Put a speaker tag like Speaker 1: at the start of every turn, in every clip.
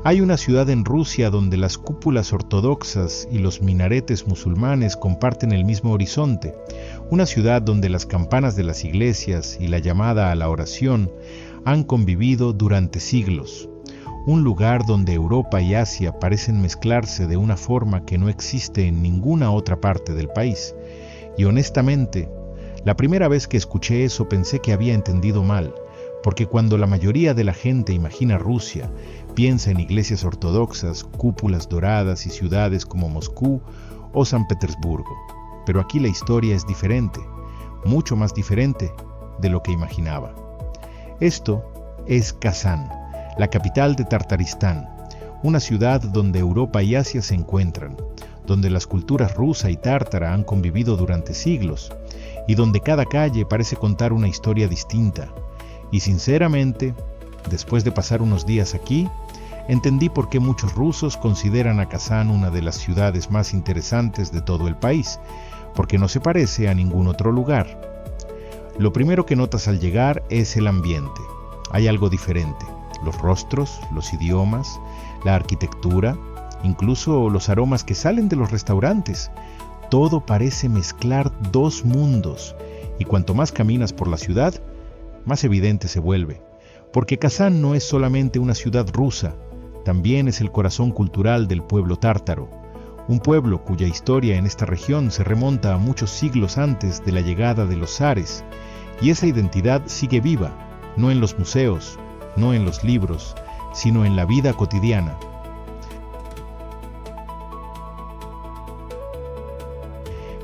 Speaker 1: Hay una ciudad en Rusia donde las cúpulas ortodoxas y los minaretes musulmanes comparten el mismo horizonte, una ciudad donde las campanas de las iglesias y la llamada a la oración han convivido durante siglos, un lugar donde Europa y Asia parecen mezclarse de una forma que no existe en ninguna otra parte del país. Y honestamente, la primera vez que escuché eso pensé que había entendido mal, porque cuando la mayoría de la gente imagina Rusia, piensa en iglesias ortodoxas, cúpulas doradas y ciudades como Moscú o San Petersburgo. Pero aquí la historia es diferente, mucho más diferente de lo que imaginaba. Esto es Kazán, la capital de Tartaristán, una ciudad donde Europa y Asia se encuentran, donde las culturas rusa y tártara han convivido durante siglos, y donde cada calle parece contar una historia distinta. Y sinceramente, después de pasar unos días aquí, entendí por qué muchos rusos consideran a Kazán una de las ciudades más interesantes de todo el país, porque no se parece a ningún otro lugar. Lo primero que notas al llegar es el ambiente. Hay algo diferente. Los rostros, los idiomas, la arquitectura, incluso los aromas que salen de los restaurantes. Todo parece mezclar dos mundos, y cuanto más caminas por la ciudad, más evidente se vuelve. Porque Kazán no es solamente una ciudad rusa, también es el corazón cultural del pueblo tártaro, un pueblo cuya historia en esta región se remonta a muchos siglos antes de la llegada de los zares, y esa identidad sigue viva, no en los museos, no en los libros, sino en la vida cotidiana.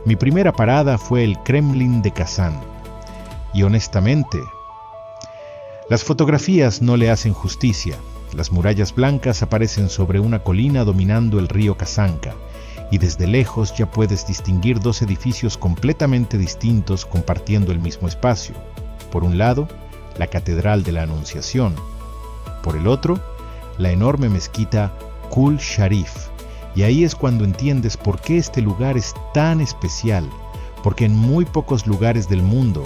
Speaker 1: Mi primera parada fue el Kremlin de Kazán, y honestamente, las fotografías no le hacen justicia. Las murallas blancas aparecen sobre una colina dominando el río Kazanka, y desde lejos ya puedes distinguir dos edificios completamente distintos compartiendo el mismo espacio. Por un lado, la Catedral de la Anunciación. Por el otro, la enorme mezquita Kul Sharif. Y ahí es cuando entiendes por qué este lugar es tan especial, porque en muy pocos lugares del mundo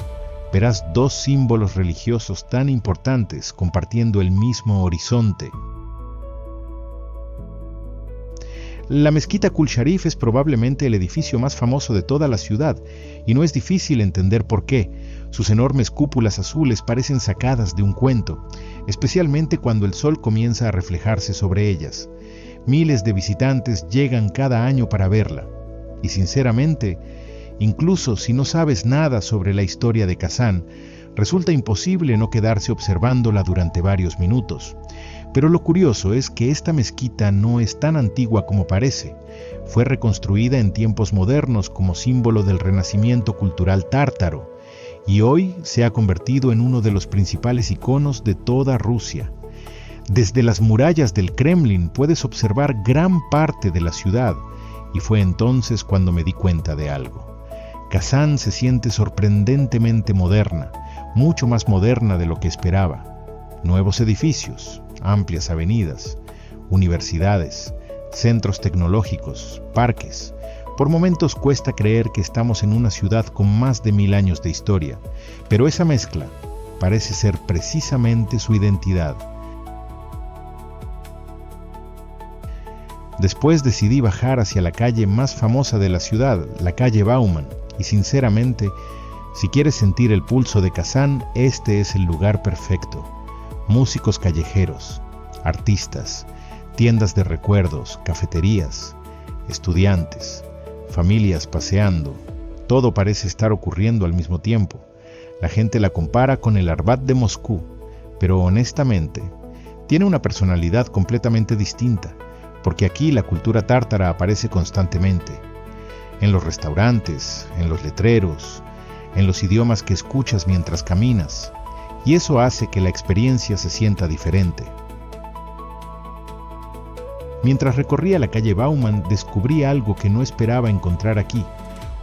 Speaker 1: verás dos símbolos religiosos tan importantes compartiendo el mismo horizonte. La mezquita Kul Sharif es probablemente el edificio más famoso de toda la ciudad, y no es difícil entender por qué. Sus enormes cúpulas azules parecen sacadas de un cuento, especialmente cuando el sol comienza a reflejarse sobre ellas. Miles de visitantes llegan cada año para verla, y sinceramente, incluso si no sabes nada sobre la historia de Kazán, resulta imposible no quedarse observándola durante varios minutos. Pero lo curioso es que esta mezquita no es tan antigua como parece. Fue reconstruida en tiempos modernos como símbolo del renacimiento cultural tártaro, y hoy se ha convertido en uno de los principales iconos de toda Rusia. Desde las murallas del Kremlin puedes observar gran parte de la ciudad, y fue entonces cuando me di cuenta de algo. Kazán se siente sorprendentemente moderna, mucho más moderna de lo que esperaba. Nuevos edificios, amplias avenidas, universidades, centros tecnológicos, parques. Por momentos cuesta creer que estamos en una ciudad con más de 1000 años de historia, pero esa mezcla parece ser precisamente su identidad. Después decidí bajar hacia la calle más famosa de la ciudad, la calle Bauman, y sinceramente, si quieres sentir el pulso de Kazán, este es el lugar perfecto. Músicos callejeros, artistas, tiendas de recuerdos, cafeterías, estudiantes, familias paseando, todo parece estar ocurriendo al mismo tiempo. La gente la compara con el Arbat de Moscú, pero honestamente, tiene una personalidad completamente distinta, porque aquí la cultura tártara aparece constantemente. En los restaurantes, en los letreros, en los idiomas que escuchas mientras caminas, y eso hace que la experiencia se sienta diferente. Mientras recorría la calle Bauman, descubrí algo que no esperaba encontrar aquí,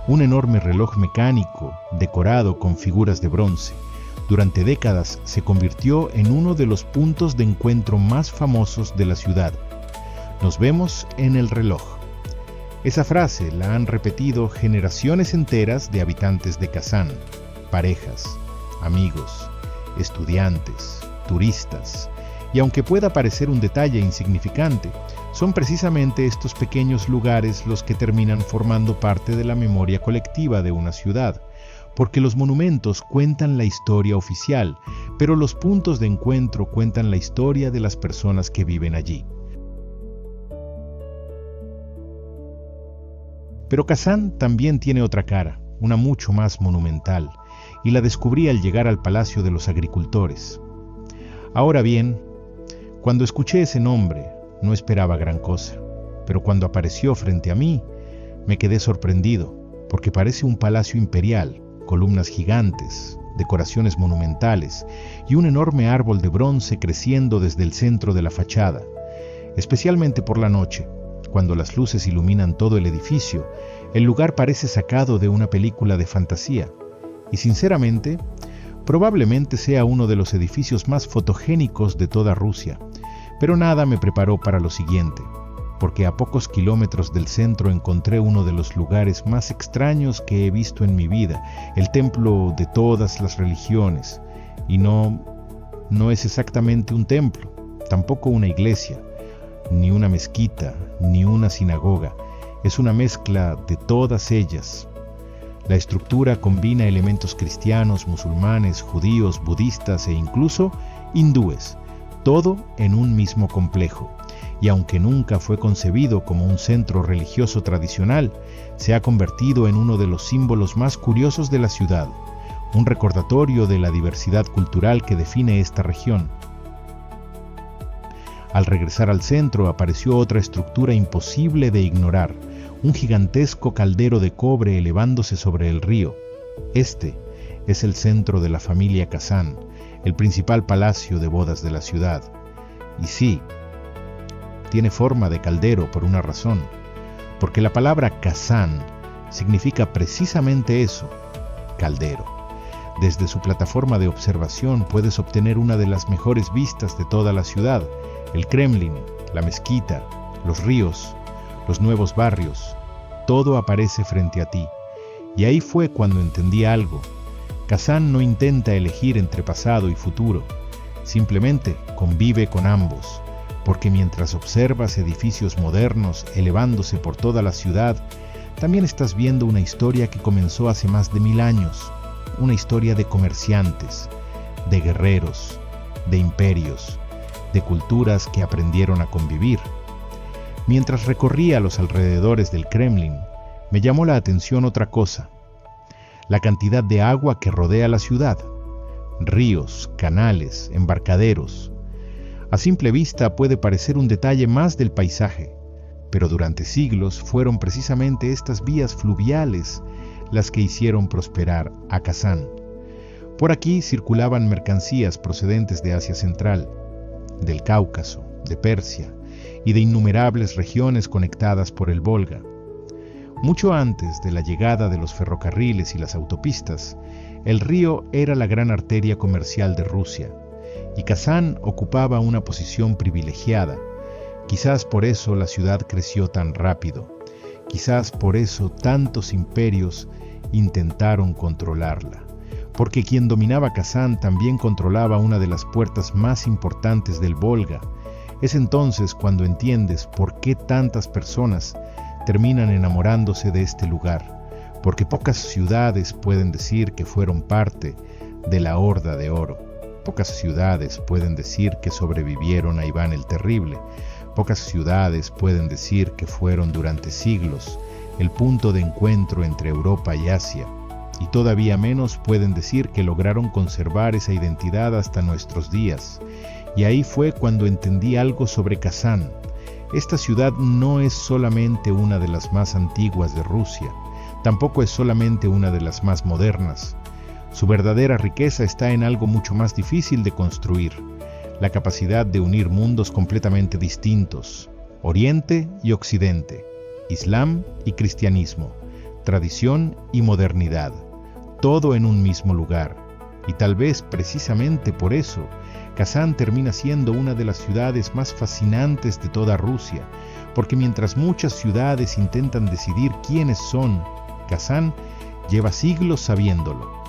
Speaker 1: un enorme reloj mecánico decorado con figuras de bronce. Durante décadas se convirtió en uno de los puntos de encuentro más famosos de la ciudad. Nos vemos en el reloj. Esa frase la han repetido generaciones enteras de habitantes de Kazán, parejas, amigos, estudiantes, turistas, Y aunque pueda parecer un detalle insignificante, son precisamente estos pequeños lugares los que terminan formando parte de la memoria colectiva de una ciudad, porque los monumentos cuentan la historia oficial, pero los puntos de encuentro cuentan la historia de las personas que viven allí. Pero Kazán también tiene otra cara, una mucho más monumental, y la descubrí al llegar al Palacio de los Agricultores. Ahora bien, cuando escuché ese nombre, no esperaba gran cosa, pero cuando apareció frente a mí, me quedé sorprendido, porque parece un palacio imperial, columnas gigantes, decoraciones monumentales y un enorme árbol de bronce creciendo desde el centro de la fachada, especialmente por la noche. Cuando las luces iluminan todo el edificio, el lugar parece sacado de una película de fantasía. Y sinceramente, probablemente sea uno de los edificios más fotogénicos de toda Rusia. Pero nada me preparó para lo siguiente, porque a pocos kilómetros del centro encontré uno de los lugares más extraños que he visto en mi vida, el templo de todas las religiones. Y no es exactamente un templo, tampoco una iglesia, ni una mezquita, ni una sinagoga. Es una mezcla de todas ellas. La estructura combina elementos cristianos, musulmanes, judíos, budistas e incluso hindúes, todo en un mismo complejo. Y aunque nunca fue concebido como un centro religioso tradicional, se ha convertido en uno de los símbolos más curiosos de la ciudad, un recordatorio de la diversidad cultural que define esta región. Al regresar al centro apareció otra estructura imposible de ignorar, un gigantesco caldero de cobre elevándose sobre el río. Este es el centro de la familia Kazán, el principal palacio de bodas de la ciudad. Y sí, tiene forma de caldero por una razón, porque la palabra Kazán significa precisamente eso, caldero. Desde su plataforma de observación puedes obtener una de las mejores vistas de toda la ciudad, el Kremlin, la mezquita, los ríos, los nuevos barrios, todo aparece frente a ti. Y ahí fue cuando entendí algo. Kazán no intenta elegir entre pasado y futuro, simplemente convive con ambos, porque mientras observas edificios modernos elevándose por toda la ciudad, también estás viendo una historia que comenzó hace más de 1000 años, una historia de comerciantes, de guerreros, de imperios, de culturas que aprendieron a convivir. Mientras recorría los alrededores del Kremlin, me llamó la atención otra cosa: la cantidad de agua que rodea la ciudad, ríos, canales, embarcaderos. A simple vista puede parecer un detalle más del paisaje, pero durante siglos fueron precisamente estas vías fluviales las que hicieron prosperar a Kazán. Por aquí circulaban mercancías procedentes de Asia Central, del Cáucaso, de Persia y de innumerables regiones conectadas por el Volga. Mucho antes de la llegada de los ferrocarriles y las autopistas, el río era la gran arteria comercial de Rusia, y Kazán ocupaba una posición privilegiada. Quizás por eso la ciudad creció tan rápido, quizás por eso tantos imperios intentaron controlarla, porque quien dominaba Kazán también controlaba una de las puertas más importantes del Volga. Es entonces cuando entiendes por qué tantas personas terminan enamorándose de este lugar, porque pocas ciudades pueden decir que fueron parte de la Horda de Oro. Pocas ciudades pueden decir que sobrevivieron a Iván el Terrible. Pocas ciudades pueden decir que fueron durante siglos el punto de encuentro entre Europa y Asia. Y todavía menos pueden decir que lograron conservar esa identidad hasta nuestros días. Y ahí fue cuando entendí algo sobre Kazán. Esta ciudad no es solamente una de las más antiguas de Rusia, tampoco es solamente una de las más modernas. Su verdadera riqueza está en algo mucho más difícil de construir: la capacidad de unir mundos completamente distintos, Oriente y Occidente, Islam y cristianismo, tradición y modernidad, todo en un mismo lugar. Y tal vez precisamente por eso, Kazán termina siendo una de las ciudades más fascinantes de toda Rusia, porque mientras muchas ciudades intentan decidir quiénes son, Kazán lleva siglos sabiéndolo.